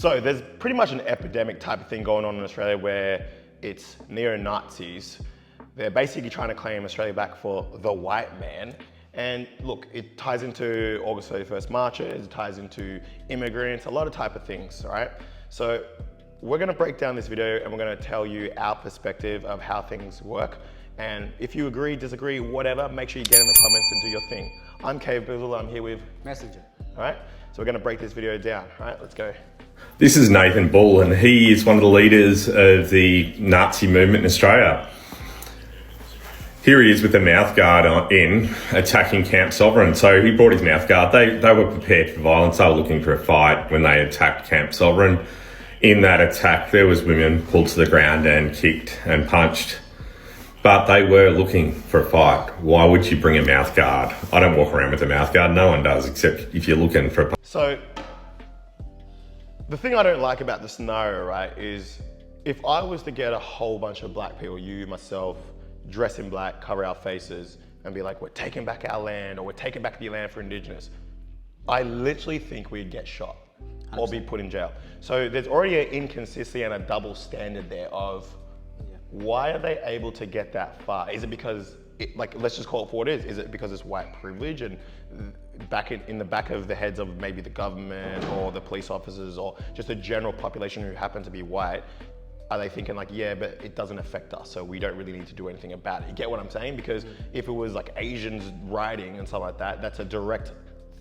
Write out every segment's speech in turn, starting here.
So there's pretty much an epidemic type of thing going on in Australia where it's neo-Nazis. They're basically trying to claim Australia back for the white man. And look, it ties into August 31st marches, it ties into immigrants, a lot of type of things, right? So we're gonna break down this video and we're gonna tell you our perspective of how things work. And if you agree, disagree, whatever, make sure you get in the comments and do your thing. I'm Kbizzel, I'm here with Messenger. All right, so we're gonna break this video down. All right, let's go. This is Nathan Bull, and he is one of the leaders of the Nazi movement in Australia. Here he is with the mouthguard in, attacking Camp Sovereign. So he brought his mouthguard. They were prepared for violence. They were looking for a fight when they attacked Camp Sovereign. In that attack, there was women pulled to the ground and kicked and punched. But they were looking for a fight. Why would you bring a mouthguard? I don't walk around with a mouthguard. No one does, except if you're looking for a... So the thing I don't like about the scenario, right, is if I was to get a whole bunch of black people, you, myself, dress in black, cover our faces, and be like, we're taking back our land, or we're taking back the land for Indigenous, I literally think we'd get shot or be put in jail. So there's already an inconsistency and a double standard there of why are they able to get that far? Is it because, let's just call it for what it is. Is it because it's white privilege and back in the back of the heads of maybe the government or the police officers or just a general population who happen to be white, are they thinking like, yeah, but it doesn't affect us, so we don't really need to do anything about it? You get what I'm saying? Because if it was like Asians rioting and stuff like that, that's a direct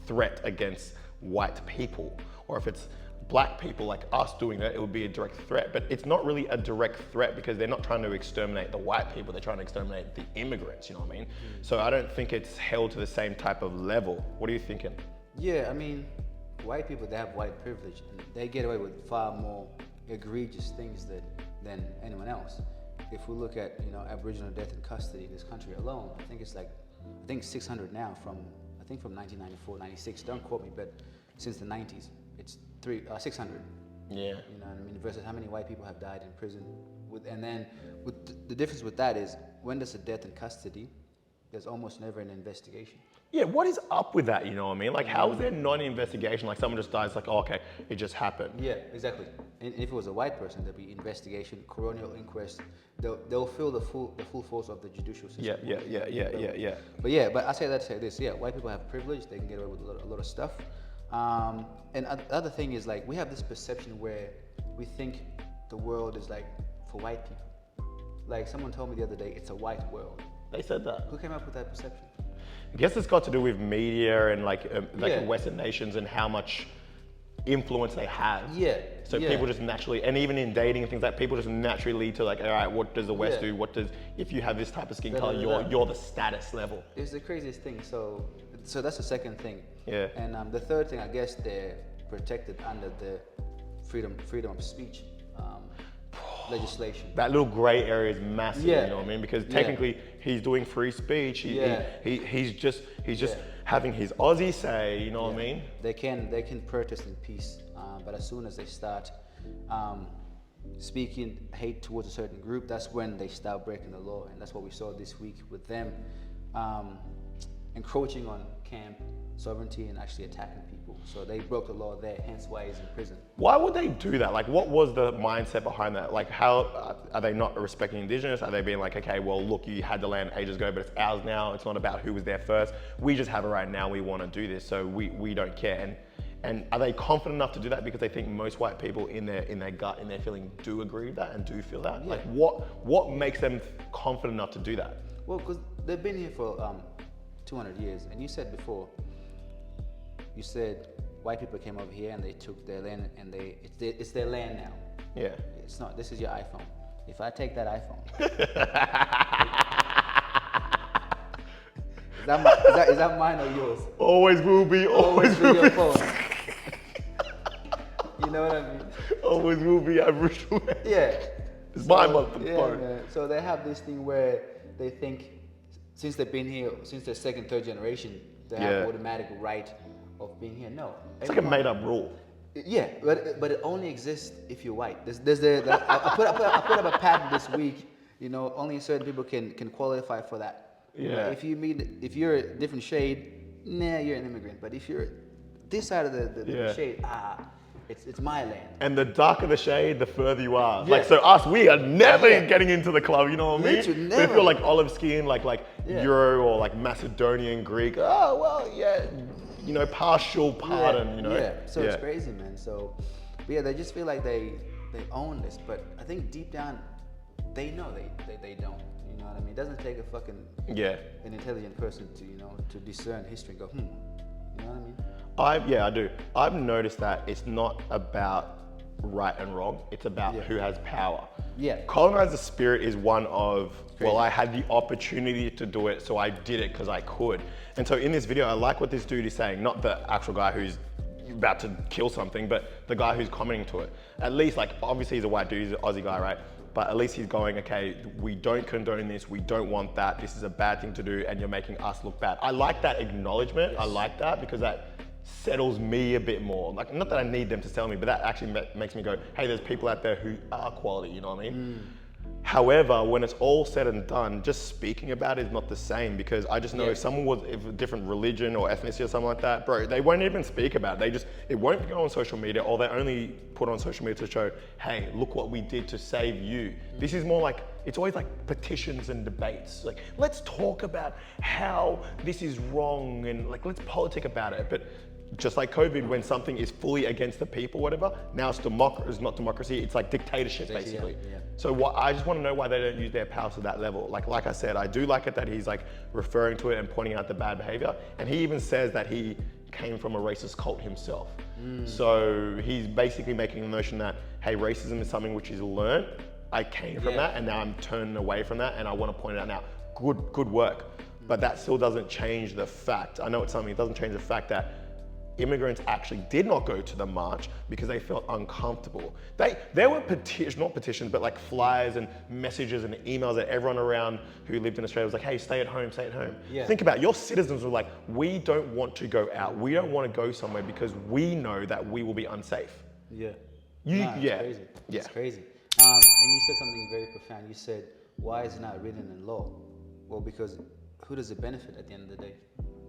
threat against white people. Or if it's black people like us doing it, it would be a direct threat. But it's not really a direct threat because they're not trying to exterminate the white people, they're trying to exterminate the immigrants, you know what I mean? So I don't think it's held to the same type of level. What are you thinking? Yeah, I mean, white people, they have white privilege and they get away with far more egregious things than anyone else. If we look at, Aboriginal death in custody in this country alone, I think 600 now from 1994, 96, don't quote me, but since the 90s, it's 600. Yeah. You know what I mean? Versus how many white people have died in prison. And then the difference with that is when there's a death in custody, there's almost never an investigation. Yeah, what is up with that, you know what I mean? Like, how is there not an investigation? Like, someone just dies, like, oh, okay, it just happened. Yeah, exactly. And if it was a white person, there'd be investigation, colonial inquest. They'll feel the full force of the judicial system. Yeah. But I say that to say this. Yeah, white people have privilege. They can get away with a lot of stuff. And the other thing is, like, we have this perception where we think the world is like for white people. Like someone told me the other day, it's a white world. They said that. Who came up with that perception? I guess it's got to do with media and Western nations and how much influence they have. Yeah. So people just naturally, and even in dating and things like, people just naturally lead to like, all right, what does the West do? If you have this type of skin color, you're the status level. It's the craziest thing. So that's the second thing. Yeah. And the third thing, I guess they're protected under the freedom of speech legislation. That little gray area is massive, Yeah. you know what I mean? Because technically he's doing free speech. He's just having his Aussie say, you know what I mean? They can protest in peace, but as soon as they start speaking hate towards a certain group, that's when they start breaking the law. And that's what we saw this week with them encroaching on camp sovereignty and actually attacking people. So they broke the law there, hence why he's in prison. Why would they do that? Like, what was the mindset behind that? Like, how are they not respecting Indigenous? Are they being like, okay, well, look, you had the land ages ago, but it's ours now. It's not about who was there first. We just have it right now. We want to do this, so we don't care. And are they confident enough to do that because they think most white people in their gut, in their feeling, do agree with that and do feel that? Yeah. Like, what makes them confident enough to do that? Well, because they've been here for 200 years, and you said before. You said white people came over here and they took their land and it's their land now. Yeah. It's not. This is your iPhone. If I take that iPhone, is that mine or yours? Always will be. Always will your be. phone. You know what I mean? Always will be Aboriginal. Yeah. It's my phone. Man. So they have this thing where they think since they've been here, since they're second, third generation, they have automatic right of being here. No, it's like a made-up rule. Yeah, but it only exists if you're white. I put up a patent this week. Only certain people can qualify for that. Yeah. If you're a different shade, you're an immigrant. But if you're this side of the shade, It's my land. And the darker the shade, the further you are. Yeah. Like, so us, we are never Yeah. getting into the club, you know what I mean? Literally But if never. you're like olive skin, like Yeah. Euro or like Macedonian Greek, oh, well, yeah, you know, partial pardon, you know? Yeah, so it's crazy, man. So, but yeah, they just feel like they own this, but I think deep down, they know they don't. You know what I mean? It doesn't take a fucking an intelligent person to to discern history and go, You know what I mean? I do. I've noticed that it's not about right and wrong. It's about who has power. Yeah. Colonizer spirit is one of, well, I had the opportunity to do it, so I did it because I could. And so in this video, I like what this dude is saying, not the actual guy who's about to kill something, but the guy who's commenting to it. At least, like, obviously he's a white dude, he's an Aussie guy, right? But at least he's going, okay, we don't condone this, we don't want that, this is a bad thing to do, and you're making us look bad. I like that acknowledgement, I like that, because that settles me a bit more. Like, not that I need them to tell me, but that actually makes me go, hey, there's people out there who are quality, you know what I mean? However, when it's all said and done, just speaking about it is not the same, because I just know if someone was of a different religion or ethnicity or something like that, bro, they won't even speak about it. It won't go on social media, or they only put on social media to show, hey, look what we did to save you. This is more like, it's always like petitions and debates. Like, let's talk about how this is wrong and like, let's politic about it. But just like COVID, when something is fully against the people, whatever, now it's not democracy, it's like dictatorship, basically. Yeah. So I just want to know why they don't use their power to that level. Like I said, I do like it that he's like referring to it and pointing out the bad behavior. And he even says that he came from a racist cult himself. So he's basically making the notion that, hey, racism is something which is learned. I came from that, and now I'm turning away from that, and I want to point it out now. Good work. But that still doesn't change the fact. I know it's something, it doesn't change the fact that immigrants actually did not go to the march because they felt uncomfortable. There were not petitions, but like flyers and messages and emails that everyone around who lived in Australia was like, hey, stay at home, stay at home. Yeah. Think about it, your citizens were like, we don't want to go out. We don't want to go somewhere because we know that we will be unsafe. Yeah. It's crazy. Yeah. It's crazy. And you said something very profound. You said, why is it not written in law? Well, because who does it benefit at the end of the day?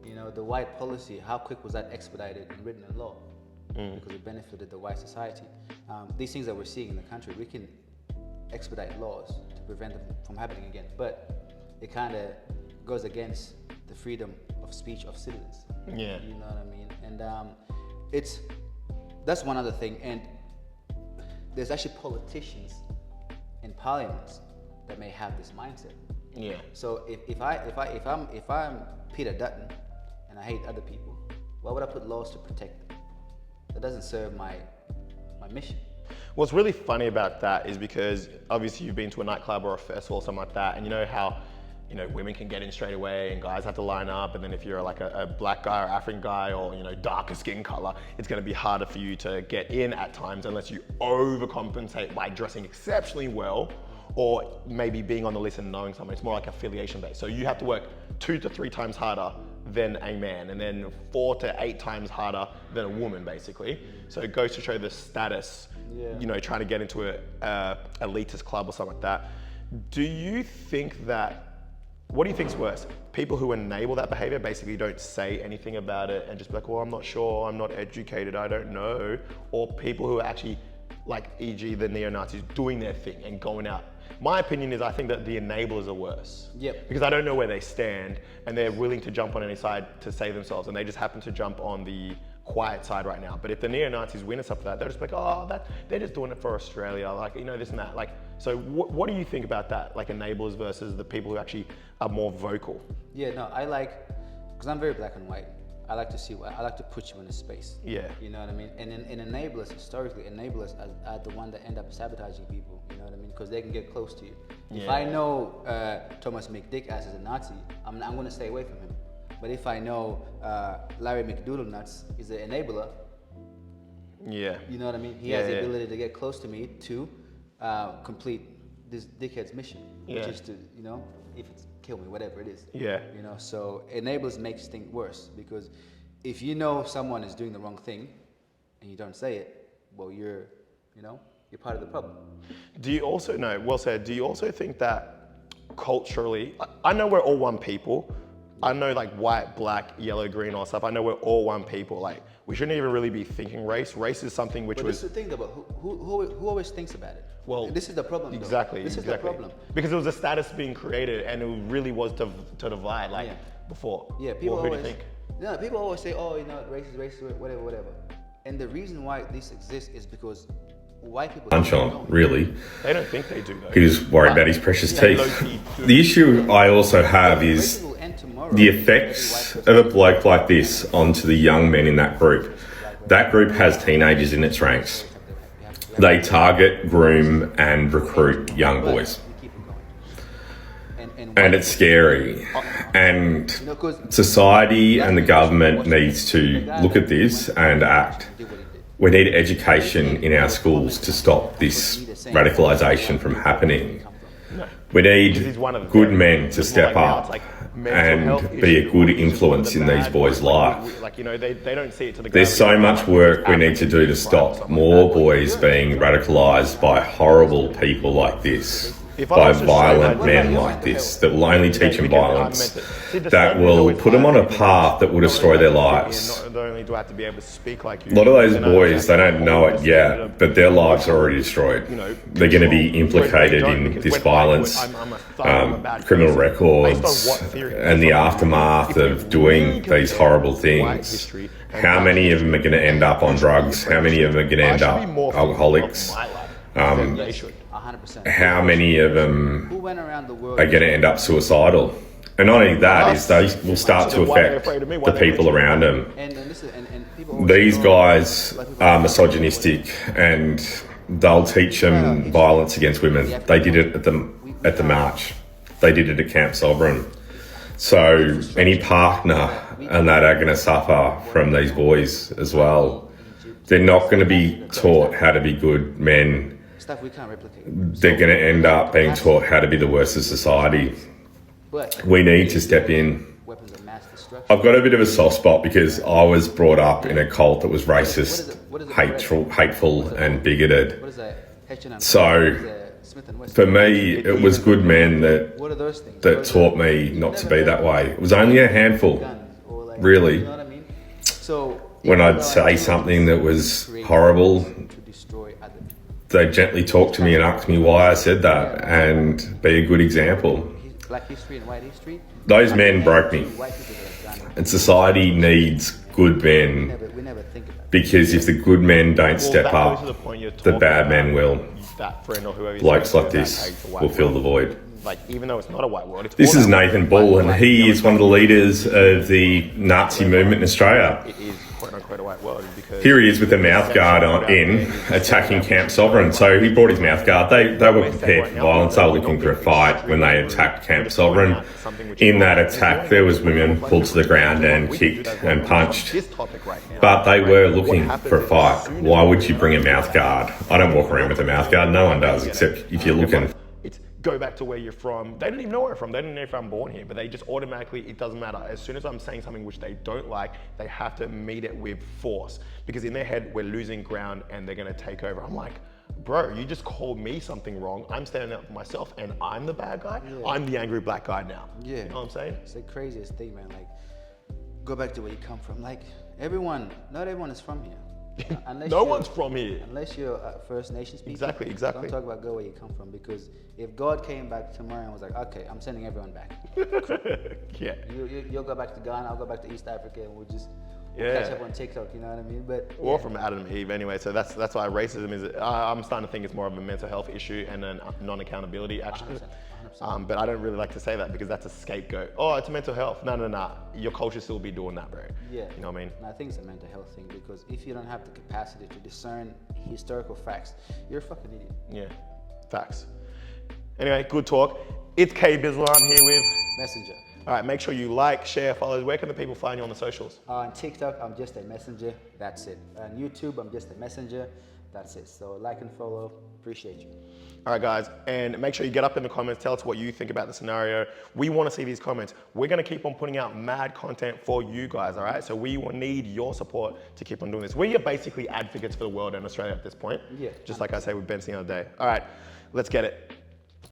You know, the white policy, how quick was that expedited and written in law? Because it benefited the white society. These things that we're seeing in the country, we can expedite laws to prevent them from happening again. But it kind of goes against the freedom of speech of citizens. Yeah. You know what I mean? And that's one other thing. And there's actually politicians in parliaments that may have this mindset. Yeah. So if I'm Peter Dutton and I hate other people, why would I put laws to protect them? That doesn't serve my mission. What's really funny about that is because obviously you've been to a nightclub or a festival or something like that, and you know how, you know, women can get in straight away and guys have to line up, and then if you're like a black guy or African guy or, you know, darker skin color, it's going to be harder for you to get in at times unless you overcompensate by dressing exceptionally well or maybe being on the list and knowing someone. It's more like affiliation based. So you have to work 2 to 3 times harder than a man, and then 4 to 8 times harder than a woman, basically. So it goes to show the status, you know, trying to get into a elitist club or something like that. Do you think that, what do you think is worse? People who enable that behavior basically don't say anything about it and just be like, well, I'm not sure, I'm not educated, I don't know. Or people who are actually, like, e.g. the neo-Nazis, doing their thing and going out. My opinion is I think that the enablers are worse. Yep. Because I don't know where they stand and they're willing to jump on any side to save themselves, and they just happen to jump on the quiet side right now. But if the neo-Nazis win and stuff like that, they're just like, oh, they're just doing it for Australia, like, you know, this and that. Like, so what do you think about that? Like enablers versus the people who actually are more vocal? Yeah, no, I like, because I'm very black and white. I like to put you in a space. Yeah. You know what I mean? And in enablers, historically, enablers are the one that end up sabotaging people. You know what I mean? Because they can get close to you. Yeah. If I know Thomas McDick as a Nazi, I'm going to stay away from him. But if I know Larry McDoodle Nuts is an enabler, Yeah. you know what I mean? He Yeah, has the yeah. ability to get close to me to complete this dickhead's mission, which Yeah. is to, you know, if it's kill me, whatever it is. Yeah. You know, so enablers makes things worse, because if you know someone is doing the wrong thing and you don't say it, well, you're part of the problem. Do you also, no, well said, do you also think that culturally, I know we're all one people. I know like white, black, yellow, green, all stuff. I know we're all one people. Like we shouldn't even really be thinking race. Race is something which But was... this is the thing about who always thinks about it. Well, this is the problem. Exactly. This is the problem. Because it was a status being created, and it really was to divide, like before. Yeah, people Well, who always. do you think? No, people always say, oh, you know, racist, whatever. And the reason why this exists is because white people. Punch on, really. They don't think they do though. He was worried about his precious teeth. The issue I also have is the effects of a bloke like this onto the young men in that group. That group has teenagers in its ranks. They target, groom, and recruit young boys. And it's scary. And society and the government needs to look at this and act. We need education in our schools to stop this radicalisation from happening. We need good men to step up and be a good influence in these boys' life. Like, you know, they don't see it to the There's so much work we need to do to stop more boys being radicalised by horrible people like this, by violent men like this, that will only teach them violence, that will put them on a path that will destroy their lives. Not only do I have to be able to speak like you, A lot of those boys, they don't know it yet, but their lives are already destroyed. They're going to be implicated in this violence, criminal records, and the aftermath of doing these horrible things. How many of them are going to end up on drugs? How many of them are going to end up alcoholics? How many of them are going to end up suicidal? And not only that, is they will start to affect the people around them. These guys are misogynistic, and they'll teach them violence against women. They did it at the march. They did it at Camp Sovereign. So any partner and that are going to suffer from these boys as well. They're not going to be taught how to be good men. They're going to end up being taught how to be the worst of society. We need to step in. I've got a bit of a soft spot because I was brought up in a cult that was racist, hateful and bigoted. So for me, it was good men that taught me not to be that way. It was only a handful, really. When I'd say something that was horrible, they'd gently talk to me and ask me why I said that and be a good example. Those men broke me. And society needs good men, because if the good men don't step up, the bad men will. Blokes like this will fill the void. Like, even though it's not a white world, it's This is Nathan Bull, and he is one of the leaders of the Nazi movement in Australia. It is quote unquote a white world because Here he is with the mouth guard in, attacking Camp Sovereign. So he brought his mouth guard. They were prepared for violence. They were looking for a fight when they attacked Camp Sovereign. In that attack, there was women pulled to the ground and kicked and punched. But they were looking for a fight. Why would you bring a mouth guard? I don't walk around with a mouth guard. No one does, except if you're looking. It's go back to where you're from. They don't even know where I'm from. They don't know if I'm born here, but they just automatically, it doesn't matter. As soon as I'm saying something which they don't like, they have to meet it with force. Because in their head, we're losing ground and they're gonna take over. I'm like, bro, you just called me something wrong. I'm standing up for myself and I'm the bad guy. Yeah. I'm the angry black guy now. Yeah. You know what I'm saying? It's the craziest thing, man. Like, go back to where you come from. Like, not everyone is from here. No one's from here. Unless you're First Nations people. Exactly. Don't talk about go where you come from, because if God came back tomorrow and was like, okay, I'm sending everyone back. Yeah. You'll go back to Ghana, I'll go back to East Africa, and we'll catch up on TikTok, you know what I mean? But or from Adam and Eve anyway. So that's why racism is. I'm starting to think it's more of a mental health issue and a non-accountability actually. 100%. But I don't really like to say that because that's a scapegoat. Oh, it's a mental health. No. Your culture still be doing that, bro. Yeah. You know what I mean? And I think it's a mental health thing, because if you don't have the capacity to discern historical facts, you're a fucking idiot. Yeah. Facts. Anyway, good talk. It's Kbizzel. I'm here with Messenger. All right, make sure you like, share, follow. Where can the people find you on the socials? On TikTok, I'm just a messenger. That's it. On YouTube, I'm just a messenger. That's it. So like and follow. Appreciate you. All right, guys, and make sure you get up in the comments. Tell us what you think about the scenario. We want to see these comments. We're going to keep on putting out mad content for you guys, all right? So we will need your support to keep on doing this. We are basically advocates for the world and Australia at this point. Yeah. Just like I said with Benson the other day. All right, let's get it.